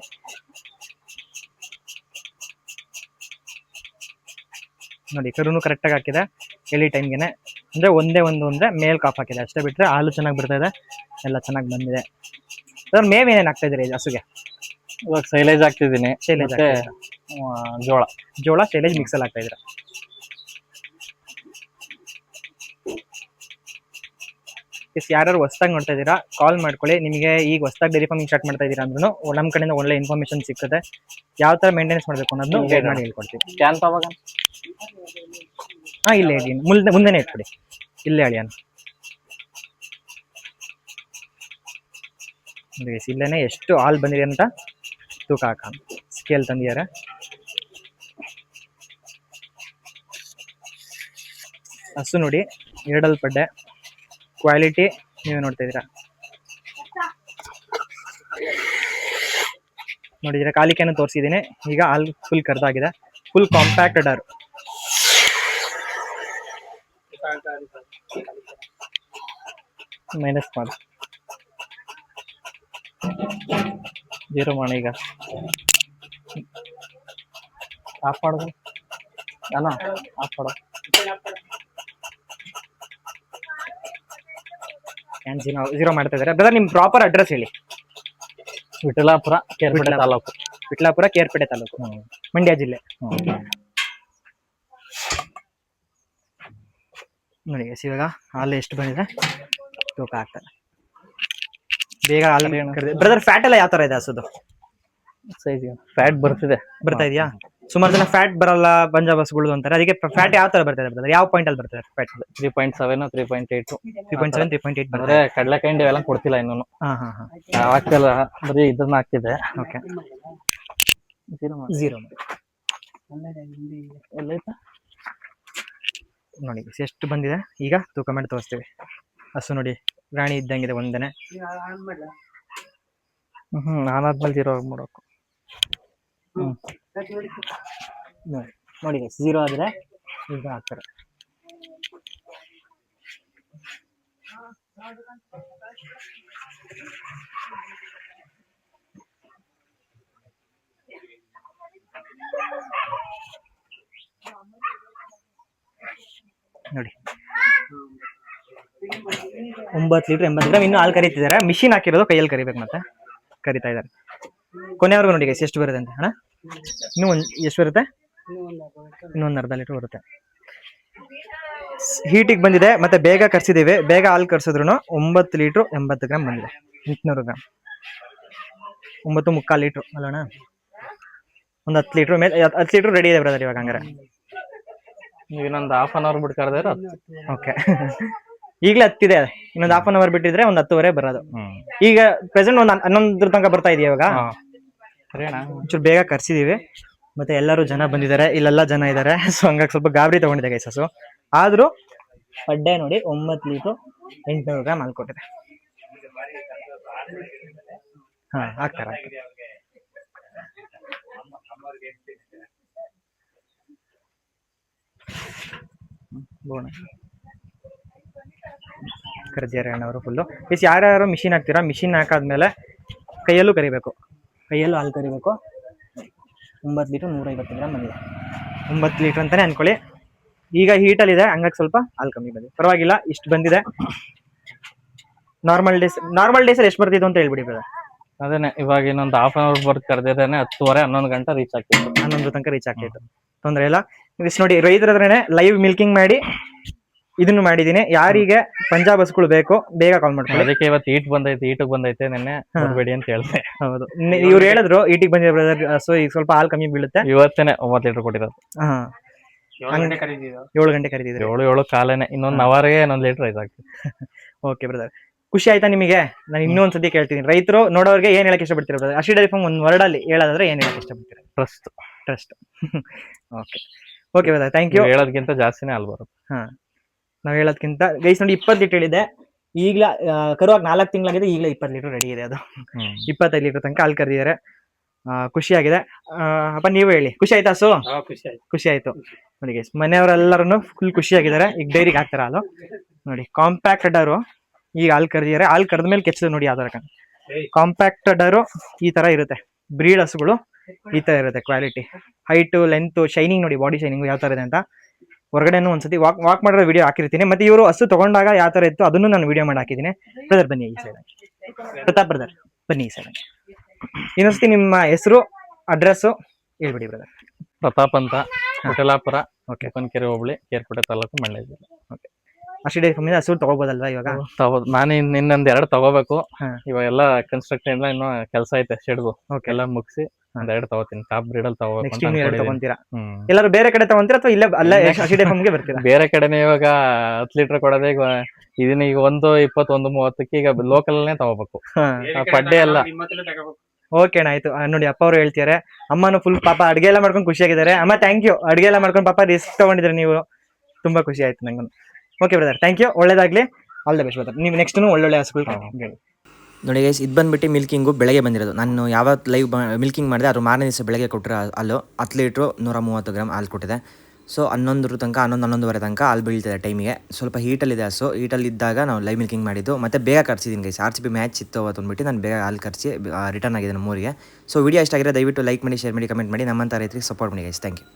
A: ನೋಡಿ, ಕರುನು ಕರೆಕ್ಟಾಗಿ ಹಾಕಿದೆ ಎಲ್ಲಿ ಟೈಮ್ಗೆ. ಅಂದ್ರೆ ಒಂದೇ ಅಂದ್ರೆ ಮೇಲ್ ಕಾಫ್ ಹಾಕಿದೆ ಅಷ್ಟೇ, ಬಿಟ್ರೆ ಹಾಲು ಚೆನ್ನಾಗಿ ಬರ್ತಾ ಇದೆ, ಎಲ್ಲ ಚೆನ್ನಾಗಿ ಬಂದಿದೆ. ಅದ್ರ ಮೇವ್ ಏನೇನು ಹಾಕ್ತಾ ಇದ್ರಿ ಹಸುಗೆ?
B: ಇವಾಗ ಸೈಲೇಜ್ ಹಾಕ್ತಿದ್ದೀನಿ.
A: ಶೈಲೇಜ್ ಜೋಳ ಶೈಲೇಜ್ ಮಿಕ್ಸ್ ಅಲ್ಲಿ ಹಾಕ್ತಾ ಇದ್ರ? ಯಾರು ಹೊಸದಾಗಿ ನೋಡ್ತಾ ಇದ್ದೀರಾ ಕಾಲ್ ಮಾಡ್ಕೊಳ್ಳಿ. ನಿಮಗೆ ಈಗ ಹೊಸದಾಗಿ ಡೈರಿ ಫಾರ್ಮಿಂಗ್ ಸ್ಟಾರ್ಟ್ ಮಾಡ್ತಾ ಇದ್ದೀರಾ ಅಂದ್ರೂ ನಮ್ಮ ಕಡೆಯಿಂದ ಒಳ್ಳೆ ಇನ್ಫಾರ್ಮೇಶನ್ ಸಿಗ್ತದೆ. ಯಾವ ತರ ಮೇಂಟೆನೆನ್ಸ್ ಮಾಡಬೇಕು ಅನ್ನೋದನ್ನು ಗೈಡ್ ಮಾಡಿ ಹೇಳ್ಕೊಡ್ತೀವಿ.
B: ಕ್ಯಾನ್ ತವಾಗ
A: ಇಲ್ಲೇ ಹೇಳಿ, ಮುಂದೆನೇ ಇಟ್ಬಿಡಿ, ಇಲ್ಲೇ ಹೇಳಿ ಅನ್ನ. ಇಲ್ಲೇನೆ ಎಷ್ಟು ಹಾಲು ಬಂದಿದೆ ಅಂತ ತೂಕ ಹಾಕ, ಸ್ಕೇಲ್ ತಂದಿದ್ದಾರೆ. ಹಸು ನೋಡಿ, 2 ಪಡ್ಡೆ, ಕ್ವಾಲಿಟಿ ನೀವೇ ನೋಡ್ತಾ ಇದ್ದೀರಾ. ನೋಡಿದ್ರೆ ಕಾಲಿಕೆಯನ್ನು ತೋರಿಸಿದ್ದೀನಿ. ಈಗ ಹಾಲು ಫುಲ್ ಕರ್ದಾಗಿದೆ, ಫುಲ್ ಕಾಂಪ್ಯಾಕ್ಟ್ ಡರ್. ಮೈನಸ್ ಮಾಡಿ 0 ಮಾಡಿ. ಈಗ ಆಫ್ ಮಾಡೋದು ಅಲ್ಲ, ಆಫ್ ಮಾಡೋದು. ಜೀರೋ ಮಾಡ್ತಾ ಇದ್ದಾರೆ. ಬ್ರದರ್, ನಿಮ್ ಪ್ರಾಪರ್ ಅಡ್ರೆಸ್ ಹೇಳಿ.
B: ವಿಠಲಾಪುರ, ಕೇರ್ಪೇಟೆ ತಾಲೂಕು.
A: ವಿಠಲಾಪುರ, ಕೇರ್ಪೇಟೆ ತಾಲೂಕು, ಮಂಡ್ಯ ಜಿಲ್ಲೆ. ನೋಡಿ ಇವಾಗ ಹಾಲು ಎಷ್ಟು ಬಂದಿದೆ ತೂಕ ಆಗ್ತದೆ. ಬೇಗ ಹಾಲು. ಬ್ರದರ್, ಫ್ಯಾಟ್ ಎಲ್ಲ ಯಾವ ತರ ಇದೆ ಹಸುದು?
B: ಸೈಜ್ ಫ್ಯಾಟ್ ಬರ್ತಾ ಇದೆಯಾ?
A: ಬರ್ತಾ ಇದೆಯಾ? ಸುಮಾರು ಜನ ಫ್ಯಾಟ್ ಬರಲ್ಲ ಪಂಜಾಬ್ ಹಸುಗಳು ಅಂತಾರೆ. ಅದಕ್ಕೆ ಫ್ಯಾಟ್ ಯಾವ ತರ ಬರ್ತದೆ ಬ್ರದರ್? ಯಾವ ಪಾಯಿಂಟ್ ಅಲ್ಲಿ ಬರ್ತದೆ ಫ್ಯಾಟ್?
B: 3.7 3.8
A: 3.7 3.8
B: ಅಂದ್ರೆ
A: ಬರ್ತದೆ.
B: ಕಡಲೆಕಾಯಿ ಇವೆಲ್ಲ ಕೊಡ್ತಿಲ್ಲ ಇನ್ನೂ.
A: ಹಾ
B: ಹಾಕ್ತಿಲ್ಲ, ಬರೀ ಇದನ್ನ ಹಾಕ್ತಿದೆ.
A: ಓಕೆ.
B: ಜೀರೋ
A: ನೋಡಿ ಎಷ್ಟು ಬಂದಿದೆ ಈಗ ತೂಕ ಮಾಡಿ ತೋರಿಸ್ತೀವಿ. ಹಸು ನೋಡಿ ರಾಣಿ ಇದ್ದಂಗಿದೆ ಒಂದನೇ.
B: ನಾನಾದ್ಮೇಲೆ ಜೀರೋ ಮಾಡೋಕು.
A: ನೋಡಿ ಜೀರೋ ಆದ್ರೆ ಈಗ ಹಾಕ್ತಾರೆ. ನೋಡಿ 9 ಲೀಟರ್ 80 ಗ್ರಾಮ್ ಇನ್ನು ಹಾಲು ಕರೀತಿದ್ದಾರೆ. ಮಿಷಿನ್ ಹಾಕಿರೋದು, ಕೈಯಲ್ಲಿ ಕರಿಬೇಕು, ಮತ್ತೆ ಕರಿತಾ ಇದ್ದಾರೆ. ಕೊನೆವರೆಗೂ ನೋಡಿ ಗೈಸ್ ಎಷ್ಟು ಬರುತ್ತೆ ಅಂತ. ಅಣ್ಣ ಇನ್ನೂ ಎಷ್ಟು ಬರುತ್ತೆ? ಇನ್ನೊಂದು ಅರ್ಧ ಲೀಟರ್ ಬರುತ್ತೆ. ಹೀಟಿಗೆ ಬಂದಿದೆ, ಮತ್ತೆ ಬೇಗ ಕರ್ಸಿದ್ದೀವಿ. ಬೇಗ ಹಾಲು ಕರ್ಸಿದ್ರು 9 ಲೀಟ್ರು 80 ಗ್ರಾಮ್ ಬಂದಿದೆ. 800 ಗ್ರಾಮ್ 9.25 ಲೀಟ್ರು ಅಲ್ಲಣ್ಣ. ಒಂದು 10 ಲೀಟ್ರ್ ಮೇಲೆ 10 ಲೀಟ್ರ್ ರೆಡಿ ಇದೆ ಬ್ರದರ್ ಇವಾಗ. ಹಂಗಾರೆ
B: ಈಗ ಇನ್ನೊಂದು ಹಾಫ್ ಅನ್ ಅವರ್ ಬಿಟ್ಟು ಕರೆದ್ರೆ
A: ಓಕೆ. ಈಗಲೇ 10 ಇದೆ, ಇನ್ನೊಂದು ಹಾಫ್ ಅನ್ ಅವರ್ ಬಿಟ್ಟಿದ್ರೆ ಒಂದು 10:15 ಬರೋದು. ಈಗ ಪ್ರೆಸೆಂಟ್ ಒಂದು 11 ತನಕ ಬರ್ತಾ ಇದೆಯಾ ಇವಾಗ. ಒಂಚೂರು ಬೇಗ ಕರ್ಸಿದೀವಿ, ಮತ್ತೆ ಎಲ್ಲರೂ ಜನ ಬಂದಿದ್ದಾರೆ, ಇಲ್ಲೆಲ್ಲ ಜನ ಇದ್ದಾರೆ. ಸೊ ಹಂಗಾಗಿ ಸ್ವಲ್ಪ ಗಾಬರಿ ತಗೊಂಡಿದೆ ಗೈಸ್ ಹಸು. ಆದ್ರೂ ಪಡ್ಡೆ ನೋಡಿ 9 ಲೀಟ್ರ್ 800 ಗ್ರಾಮ್ ಹಾಲು ಕೊಟ್ಟಿದೆ. ಹಾಕ್ತಾರೆ. ಕರ್ಜಿಯಾರ ಅಣ್ಣವರು ಫುಲ್ಲು. ಯಾರ್ಯಾರು ಮಿಷಿನ್ ಹಾಕ್ತೀರಾ, ಮಿಷಿನ್ ಹಾಕಾದ್ಮೇಲೆ ಕೈಯಲ್ಲೂ ಕರಿಬೇಕು, ಕೈಯಲ್ಲೂ ಹಾಲು ಕರಿಬೇಕು. 9 ಲೀಟ್ರ್ 150 ಗ್ರಾಮ್ ಬಂದಿದೆ. 9 ಲೀಟ್ರ್ ಅಂತಾನೆ ಅನ್ಕೊಳ್ಳಿ. ಈಗ ಹೀಟಲ್ಲಿ ಇದೆ, ಹಂಗಾಗಿ ಸ್ವಲ್ಪ ಹಾಲು ಕಮ್ಮಿ ಬಂದಿದೆ. ಪರವಾಗಿಲ್ಲ, ಇಷ್ಟು ಬಂದಿದೆ. ನಾರ್ಮಲ್ ಡೇಸಲ್ಲಿ ಎಷ್ಟು ಬರ್ತಿದ್ದು ಅಂತ ಹೇಳ್ಬಿಡಿ ಬ್ರದರ್.
B: ಅದೇನೆ ಇವಾಗ ಇನ್ನೊಂದು ಹಾಫ್ ಅನ್ ಅವರ್ ಬರ್ದು ಕರೆದಿದ್ದೇನೆ. 10:30 11 ಗಂಟೆ ರೀಚ್ ಆಗ್ತಿತ್ತು.
A: 11 ತನಕ ರೀಚ್ ಆಗ್ತಿತ್ತು, ತೊಂದರೆ ಇಲ್ಲ. ಇಷ್ಟು ನೋಡಿ ರೈತರದ್ರೇನೆ ಲೈವ್ ಮಿಲ್ಕಿಂಗ್ ಮಾಡಿ ಇದನ್ನು ಮಾಡಿದೀನಿ. ಯಾರಿಗೆ ಪಂಜಾಬ್ ಹಸುಗಳು ಬೇಕು ಬೇಗ ಕಾಲ್ ಮಾಡ್ಕೊಳ್ಳಿ.
B: ಅದಕ್ಕೆ ಇವತ್ತು ಈಟಿಗೆ ಬಂದೈತೆ ನೆನ್ನೆ ಬರ್ಬೇಡಿ ಅಂತ ಹೇಳ್ದೆ.
A: ಹೌದು, ಇವ್ರು ಹೇಳಿದ್ರು ಈಟಿಗೆ ಬಂದಿದೆ ಬ್ರದರ್, ಸೊ ಈಗ ಸ್ವಲ್ಪ ಹಾಲು ಕಮ್ಮಿ ಬೀಳುತ್ತೆ.
B: ಇವತ್ತೇನೆ 9 ಲೀಟರ್ ಕೊಟ್ಟಿರೋದು.
A: 7 ಗಂಟೆ ಕರೀತಿದ್ರು.
B: 7 ಕಾಲೇನೆ, ಇನ್ನೊಂದು ಅವರ್ಗೆ 1 ಲೀಟರ್ ರೈಸ್ ಆಗ್ತದೆ.
A: ಓಕೆ ಬ್ರದರ್, ಖುಷಿ ಆಯ್ತಾ ನಿಮಗೆ? ನಾನು ಇನ್ನೊಂದ್ಸತಿ ಕೇಳ್ತೀನಿ, ರೈತರು ನೋಡೋರಿಗೆ ಏನ್ ಹೇಳಕ್ ಇಷ್ಟಪಡ್ತೀರಾ ಬ್ರದರ್? ಅರ್ಶಿ ಡೈರಿ ಫಾರ್ಮ್ ಒಂದು ವರ್ಡ್ ಅಲ್ಲಿ ಹೇಳೋದಾದ್ರೆ ಏನ್ ಹೇಳಕ್ ಇಷ್ಟಪಡ್ತೀರಾ? Trust. Okay brother, thank you.
B: ಹೇಳೋದಕ್ಕಿಂತ ಜಾಸ್ತಿನೇ ಹಾಲು ಬರುತ್ತೆ.
A: ನಾವ್ ಹೇಳೋದಕ್ಕಿಂತ ಗೈಸ್ ನೋಡಿ 20 ಲೀಟರ್ ಹೇಳಿದೆ. ಈಗಲೇ ಕರುವಾಗ 4 ತಿಂಗಳಾಗಿದೆ, ಈಗಲೇ 20 ಲೀಟರ್ ರೆಡಿ ಇದೆ. ಅದು 25 ಲೀಟರ್ ತನಕ ಹಾಲು ಕರೆದಿದ್ದಾರೆ. ಖುಷಿಯಾಗಿದೆ. ಅಪ್ಪ ನೀವು ಹೇಳಿ, ಖುಷಿ ಆಯ್ತಾ ಹಸು? ಖುಷಿ ಆಯ್ತು ನೋಡಿ ಗೈಸ್, ಮನೆಯವರೆಲ್ಲರೂ ಫುಲ್ ಖುಷಿಯಾಗಿದ್ದಾರೆ. ಈಗ ಡೈರಿಗೆ ಹಾಕ್ತಾರ ಹಾಲು ನೋಡಿ. ಕಾಂಪ್ಯಾಕ್ಟ್ ಡರು ಈಗ ಹಾಲು ಕರೆದಿದ್ದಾರೆ. ಹಾಲು ಕರೆದ ಮೇಲೆ ಕೆಚ್ಚದು ನೋಡಿ ಯಾವ ತರ. ಕಾಂಪ್ಯಾಕ್ಟ್ ಡರು ಈ ತರ ಇರುತ್ತೆ. ಬ್ರೀಡ್ ಹಸುಗಳು ಈ ತರ ಇರುತ್ತೆ. ಕ್ವಾಲಿಟಿ, ಹೈಟ್, ಲೆಂತ್, ಶೈನಿಂಗ್ ನೋಡಿ, ಬಾಡಿ ಶೈನಿಂಗ್ ಯಾವ ತರ ಇದೆ ಅಂತ. ಹೊರಗಡೆನೂ ಒಂದ್ಸತಿ ವಾಕ್ ಮಾಡಿರೋ ವಿಡಿಯೋ ಹಾಕಿರ್ತೀನಿ. ಮತ್ತೆ ಇವರು ಹಸು ತಗೊಂಡಾಗ ಯಾವ ತರ ಇತ್ತು ಅದನ್ನು ನಾನು ವಿಡಿಯೋ ಮಾಡಿ ಹಾಕಿದ್ದೀನಿ. ಬ್ರದರ್ ಬನ್ನಿ ಈ ಸೈಡ್. ಪ್ರತಾಪ್ ಬ್ರದರ್ ಬನ್ನಿ ಈ ಸೈಡ್. ಇನ್ನೊಂದ್ಸತಿ ನಿಮ್ಮ ಹೆಸರು, ಅಡ್ರೆಸ್ ಹೇಳ್ಬಿಡಿ ಬ್ರದರ್.
B: ಪ್ರತಾಪ್ ಅಂತ, ಕುಟಲಾಪುರ, ಕೆರೆ ಹೋಬಳಿ, ಕೇರ್ಪೇಟೆ ತಾಲೂಕು, ಮಂಡ್ಯ ಜಿಲ್ಲೆ.
A: ಓಕೆ. ಅರ್ಶಿ ಡೈರಿ ಫಾರ್ಮ್ ಹಸು ತಗೋಬೋದಲ್ವಾ ಇವಾಗ?
B: ನಾನು ಇನ್ನೊಂದ್ 2 ತಗೋಬೇಕು. ಇವಾಗೆಲ್ಲ ಕನ್ಸ್ಟ್ರಕ್ಷನ್ ಎಲ್ಲ ಇನ್ನೂ ಕೆಲಸ ಐತೆ ಶೆಡ್ಗು. ಎಲ್ಲ ಮುಗಿಸಿ ಒಂದ್ 2 ತಗೋತೀನಿ. ಟಾಪ್ ಬ್ರೀಡ್ ಅಲ್ಲಿ
A: ತಗೊಂತೀರಾ? ಎಲ್ಲರೂ ಬೇರೆ ಕಡೆ ತಗೊಂತೀರಾ ಅಥವಾ ಇಲ್ಲೇ ಅಲ್ಲೇ ಅರ್ಶಿ ಡೈರಿ ಫಾರ್ಮ್ಗೆ ಬರ್ತೀರಾ?
B: ಬೇರೆ ಕಡೆನೇ. ಇವಾಗ 10 ಲೀಟರ್ ಕೊಡೋದೇ ಇದನ್ನ ಈಗ 1:20 1:30 ಈಗ ಲೋಕಲ್ ತಗೋಬೇಕು. ಪಡ್ಡೆ ಎಲ್ಲ.
A: ಓಕೆ ಅಣ್ಣ, ಆಯ್ತು. ನೋಡಿ ಅಪ್ಪ ಅವರು ಹೇಳ್ತಿದ್ದಾರೆ. ಅಮ್ಮನು ಫುಲ್ ಪಾಪ ಅಡ್ಗೆ ಎಲ್ಲ ಮಾಡ್ಕೊಂಡು ಖುಷಿಯಾಗಿದ್ದಾರೆ. ಅಮ್ಮ ಥ್ಯಾಂಕ್ ಯು, ಅಡ್ಗೆ ಎಲ್ಲ ಮಾಡ್ಕೊಂಡು ಪಾಪ ರಿಸ್ಕ್ ತಗೊಂಡಿದ್ರೆ ನೀವು. ತುಂಬಾ ಖುಷಿ ಆಯ್ತು ನಂಗೆ. Okay brother, thank you. ಒಳ್ಳೇದಾಗ್ಲಿ, ಆಲ್ ದ ಬೆಸ್ಟ್ ಬ್ರದರ್. ನೀವು ನೆಕ್ಸ್ಟ್ ಒಳ್ಳೊಳ್ಳೆ ಹಸುಗಳು
C: ನೋಡಿ ಗೈಸ್, ಇದು ಬಂದ್ಬಿಟ್ಟು ಮಿಲ್ಕಿಂಗು ಬೆಳಗ್ಗೆ ಬಂದಿರೋದು. ನಾನು ಯಾವತ್ತು ಲೈವ್ ಮಿಲ್ಕಿಂಗ್ ಮಾಡಿದೆ ಅದು ಮಾರನೇ ದಿವಸ ಬೆಳಗ್ಗೆ ಕೊಟ್ಟರೆ ಹಾಲು 10 ಲೀಟ್ರು 130 ಗ್ರಾಮ್ ಹಾಲು ಕೊಟ್ಟಿದೆ. ಸೊ 11 ತನಕ 11:30 ತನಕ ಹಾಲು ಬೀಳ್ತಿದೆ ಟೈಮಿಗೆ. ಸ್ವಲ್ಪ ಹೀಟಲ್ಲಿದೆ ಹಸು. ಹೀಟಲ್ಲಿದ್ದಾಗ ನಾವು ಲೈವ್ ಮಿಲ್ಕಿಂಗ್ ಮಾಡಿದ್ದು. ಮತ್ತು ಬೇಗ ಕರ್ಸಿದ್ದೀನಿ ಗೈಸ್. RCB ಮ್ಯಾಚ್ ಇತ್ತು ಅವತ್ತು ಅಂದ್ಬಿಟ್ಟು ನಾನು ಬೇಗ ಹಾಲು ಕರ್ಸಿ ರಿಟರ್ನ್ ಆಗಿದೆ ನಮ್ಮೂರಿಗೆ. ಸೊ ವಿಡಿಯೋ ಇಷ್ಟ ಆಗಿದ್ರೆ ದಯವಿಟ್ಟು ಲೈಕ್ ಮಾಡಿ, ಶೇರ್ ಮಾಡಿ, ಕಮೆಂಟ್ ಮಾಡಿ. ನಮ್ಮಂಥ ರೈತರಿಗೆ ಸಪೋರ್ಟ್ ಮಾಡಿ ಗೈಸ್. Thank you.